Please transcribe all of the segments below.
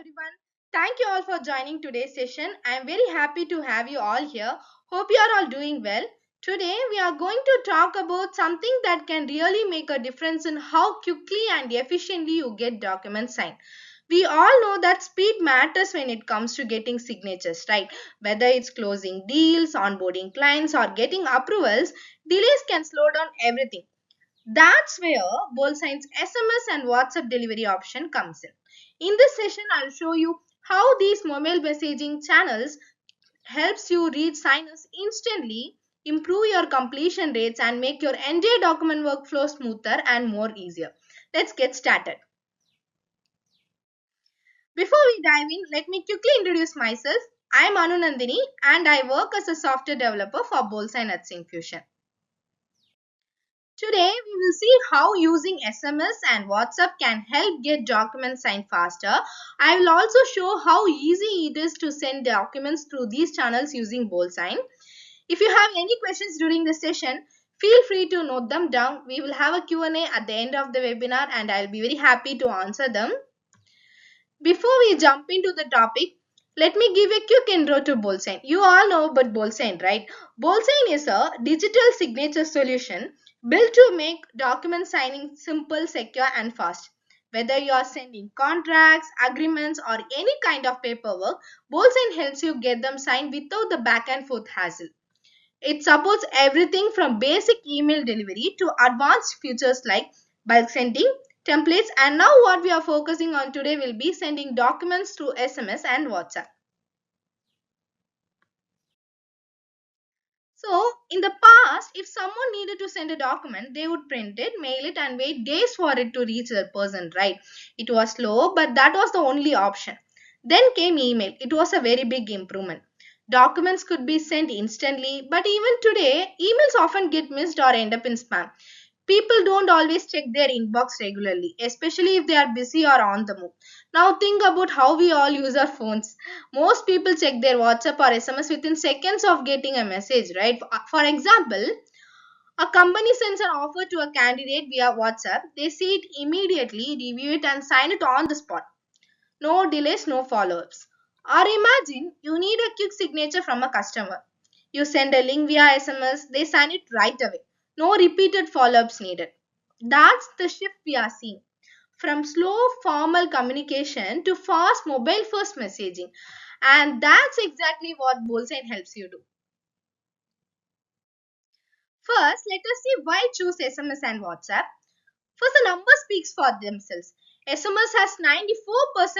everyone. Thank you all for joining today's session. I am very happy to have you all here. Hope you are all doing well. Today we are going to talk about something that can really make a difference in how quickly and efficiently you get documents signed. We all know that speed matters when it comes to getting signatures, right? Whether it's closing deals, onboarding clients, or getting approvals, delays can slow down everything. That's where BoldSign's SMS and WhatsApp delivery option comes in. In this session, I'll show you how these mobile messaging channels helps you reach signers instantly, improve your completion rates, and make your entire document workflow smoother and more easier. Let's get started. Before we dive in, let me quickly introduce myself. I'm Nandhini and I work as a software developer for BoldSign at Syncfusion. Today, we will see how using SMS and WhatsApp can help get documents signed faster. I will also show how easy it is to send documents through these channels using BoldSign. If you have any questions during the session, feel free to note them down. We will have a Q&A at the end of the webinar and I will be very happy to answer them. Before we jump into the topic, let me give a quick intro to BoldSign. You all know about BoldSign, right? BoldSign is a digital signature solution built to make document signing simple, secure, and fast. Whether you are sending contracts, agreements, or any kind of paperwork, BoldSign helps you get them signed without the back and forth hassle. It supports everything from basic email delivery to advanced features like bulk sending, templates, and now what we are focusing on today will be sending documents through SMS and WhatsApp. So, in the past, if someone needed to send a document, they would print it, mail it, and wait days for it to reach the person, right? It was slow, but that was the only option. Then came email. It was a very big improvement. Documents could be sent instantly, but even today, emails often get missed or end up in spam. People don't always check their inbox regularly, especially if they are busy or on the move. Now think about how we all use our phones. Most people check their WhatsApp or SMS within seconds of getting a message, right? For example, a company sends an offer to a candidate via WhatsApp. They see it immediately, review it, and sign it on the spot. No delays, no follow ups. Or imagine you need a quick signature from a customer. You send a link via SMS, they sign it right away. No repeated follow ups needed. That's the shift we are seeing. From slow formal communication to fast mobile first messaging. And that's exactly what BoldSign helps you do. First, let us see why choose SMS and WhatsApp. First, the number speaks for themselves. SMS has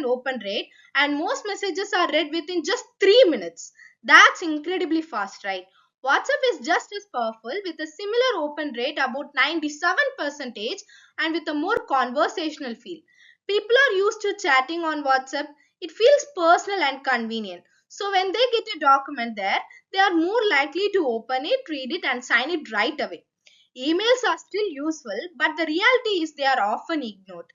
94% open rate and most messages are read within just 3 minutes. That's incredibly fast, right? WhatsApp is just as powerful with a similar open rate about 97% and with a more conversational feel. People are used to chatting on WhatsApp. It feels personal and convenient. So when they get a document there, they are more likely to open it, read it and sign it right away. Emails are still useful, but the reality is they are often ignored.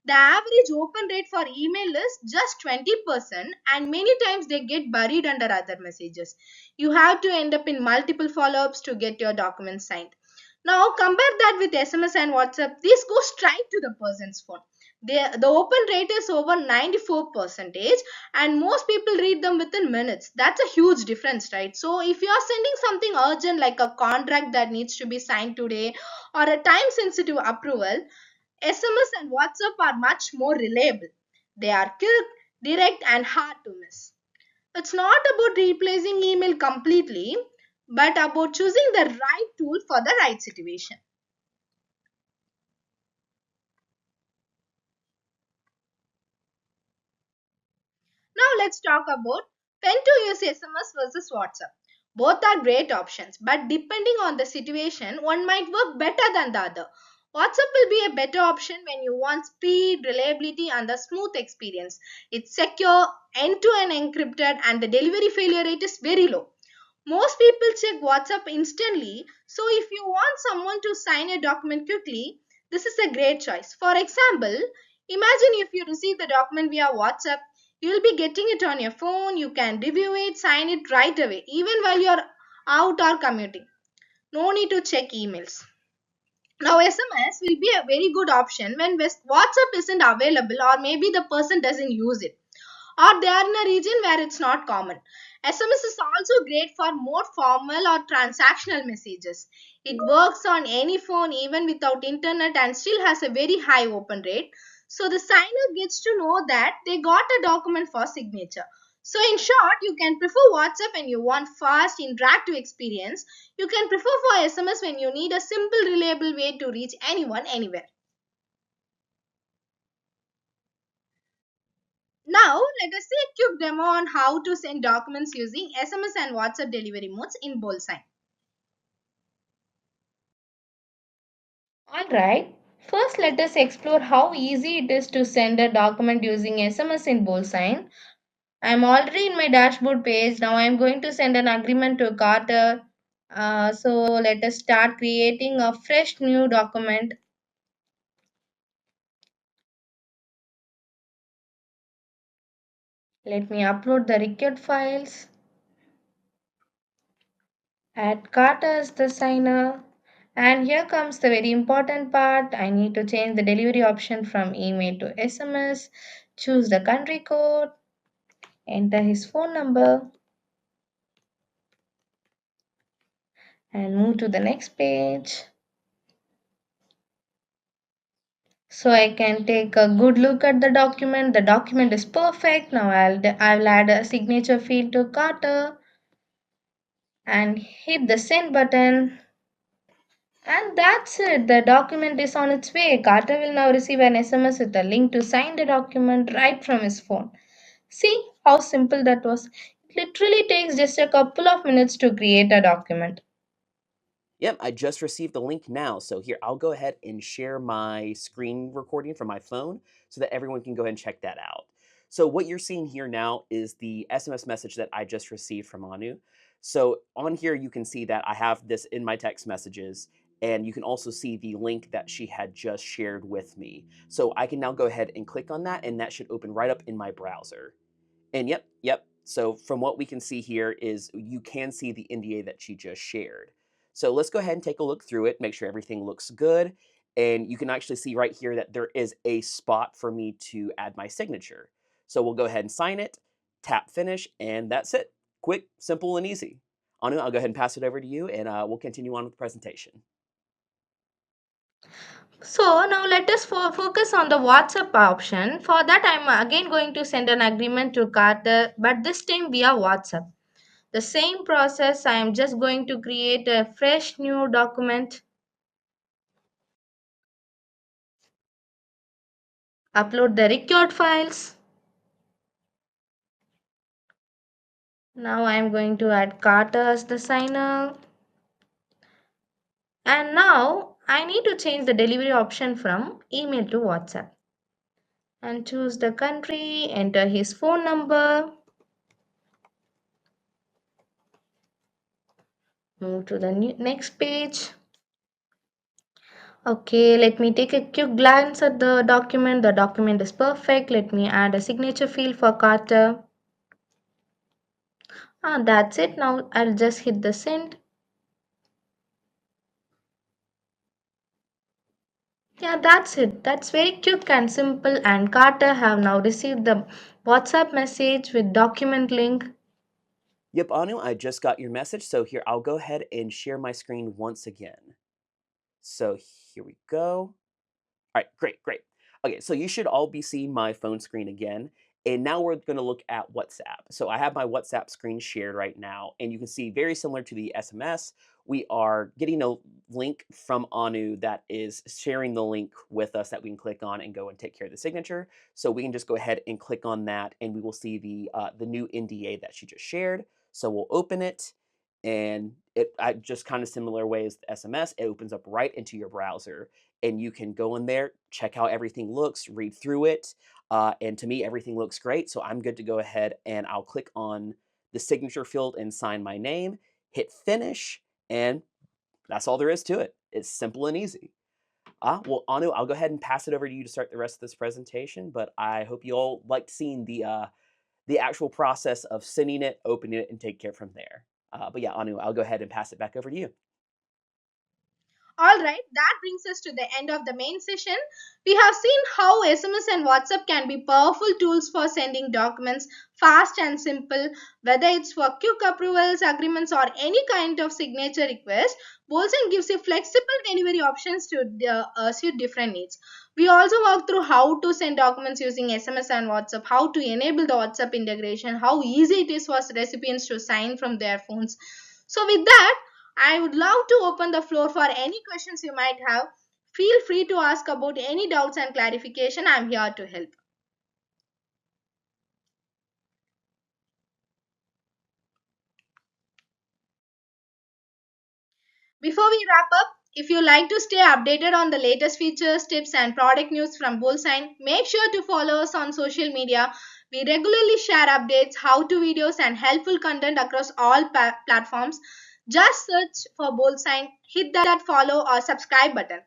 The average open rate for email is just 20%, and many times they get buried under other messages. You have to end up in multiple follow ups to get your documents signed. Now, compare that with SMS and WhatsApp. These go straight to the person's phone. The open rate is over 94% and most people read them within minutes. That's a huge difference, right? So if you are sending something urgent like a contract that needs to be signed today or a time sensitive approval, SMS and WhatsApp are much more reliable. They are quick, direct, and hard to miss. It's not about replacing email completely, but about choosing the right tool for the right situation. Now let's talk about when to use SMS versus WhatsApp. Both are great options, but depending on the situation, one might work better than the other. WhatsApp will be a better option when you want speed, reliability, and a smooth experience. It's secure, end to end encrypted, and the delivery failure rate is very low. Most people check WhatsApp instantly, so if you want someone to sign a document quickly, this is a great choice. For example, imagine if you receive the document via WhatsApp, you will be getting it on your phone, you can review it, sign it right away, even while you're out or commuting. No need to check emails. Now, SMS will be a very good option when WhatsApp isn't available or maybe the person doesn't use it. or they are in a region where it's not common. SMS is also great for more formal or transactional messages. It works on any phone even without internet and still has a very high open rate. So the signer gets to know that they got a document for signature. So in short, you can prefer WhatsApp when you want fast, interactive experience. You can prefer for SMS when you need a simple, reliable way to reach anyone anywhere. Now, let us see a quick demo on how to send documents using SMS and WhatsApp delivery modes in BoldSign. Alright, first let us explore how easy it is to send a document using SMS in BoldSign. I'm already in my dashboard page. Now I'm going to send an agreement to Carter. So let us start creating a fresh new document. Let me upload the required files. Add Carter as the signer. And here comes the very important part. I need to change the delivery option from email to SMS. Choose the country code. Enter his phone number and move to the next page. So I can take a good look at the document. The document is perfect. Now I'll add a signature field to Carter and hit the send button. And that's it. The document is on its way. Carter will now receive an SMS with a link to sign the document right from his phone. See how simple that was. It literally takes just a couple of minutes to create a document. Yep, I just received the link now. So here, I'll go ahead and share my screen recording from my phone so that everyone can go ahead and check that out. So what you're seeing here now is the SMS message that I just received from Anu. So on here, you can see that I have this in my text messages, and you can also see the link that she had just shared with me. So I can now go ahead and click on that, and that should open right up in my browser. And yep. So from what we can see here is you can see the NDA that she just shared. So let's go ahead and take a look through it, make sure everything looks good. And you can actually see right here that there is a spot for me to add my signature. So we'll go ahead and sign it, tap finish, and that's it. Quick, simple, and easy. Anu, I'll go ahead and pass it over to you, and we'll continue on with the presentation. So now let us focus on the WhatsApp option. For that, I'm again going to send an agreement to Carter, but this time via WhatsApp. The same process, I am just going to create a fresh new document, upload the required files. Now I am going to add Carter as the signer. And now I need to change the delivery option from email to WhatsApp. And choose the country, enter his phone number, move to the next page. Okay, let me take a quick glance at the document. The document is perfect. Let me add a signature field for Carter. That's it. Now I'll just hit the send. Yeah, that's it. That's very quick and simple. And Carter have now received the WhatsApp message with document link. Yep, Anu, I just got your message. So here, I'll go ahead and share my screen once again. So here we go. All right, great. Okay, so you should all be seeing my phone screen again. And now we're going to look at WhatsApp. So I have my WhatsApp screen shared right now, and you can see very similar to the SMS, we are getting a link from Anu that is sharing the link with us that we can click on and go and take care of the signature. So we can just go ahead and click on that, and we will see the new NDA that she just shared. So we'll open it, and just kind of similar way as the SMS, it opens up right into your browser, and you can go in there, check how everything looks, read through it. And to me, everything looks great. So I'm good to go ahead and I'll click on the signature field and sign my name, hit finish, and that's all there is to it. It's simple and easy. Well, Anu, I'll go ahead and pass it over to you to start the rest of this presentation. But I hope you all liked seeing the actual process of sending it, opening it, and take care from there. But yeah, Anu, I'll go ahead and pass it back over to you. Alright, that brings us to the end of the main session. We have seen how SMS and WhatsApp can be powerful tools for sending documents fast and simple, whether it's for quick approvals, agreements, or any kind of signature request. BoldSign gives you flexible delivery options to suit different needs. We also walk through how to send documents using SMS and WhatsApp, how to enable the WhatsApp integration, how easy it is for recipients to sign from their phones. So, with that, I would love to open the floor for any questions you might have. Feel free to ask about any doubts and clarification. I'm here to help. Before we wrap up, if you like to stay updated on the latest features, tips, and product news from BoldSign, make sure to follow us on social media. We regularly share updates, how-to videos, and helpful content across all platforms. Just search for BoldSign, hit that follow or subscribe button.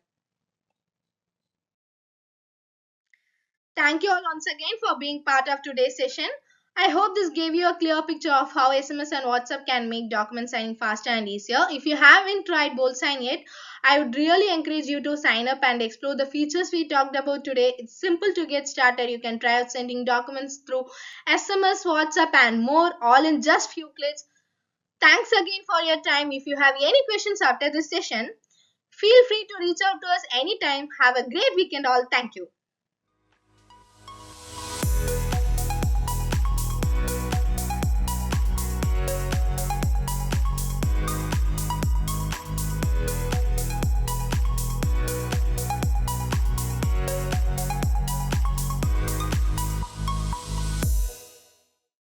Thank you all once again for being part of today's session. I hope this gave you a clear picture of how SMS and WhatsApp can make document signing faster and easier. If you haven't tried BoldSign yet, I would really encourage you to sign up and explore the features we talked about today. It's simple to get started. You can try out sending documents through SMS, WhatsApp, and more, all in just few clicks. Thanks again for your time. If you have any questions after this session, feel free to reach out to us anytime. Have a great weekend all. Thank you.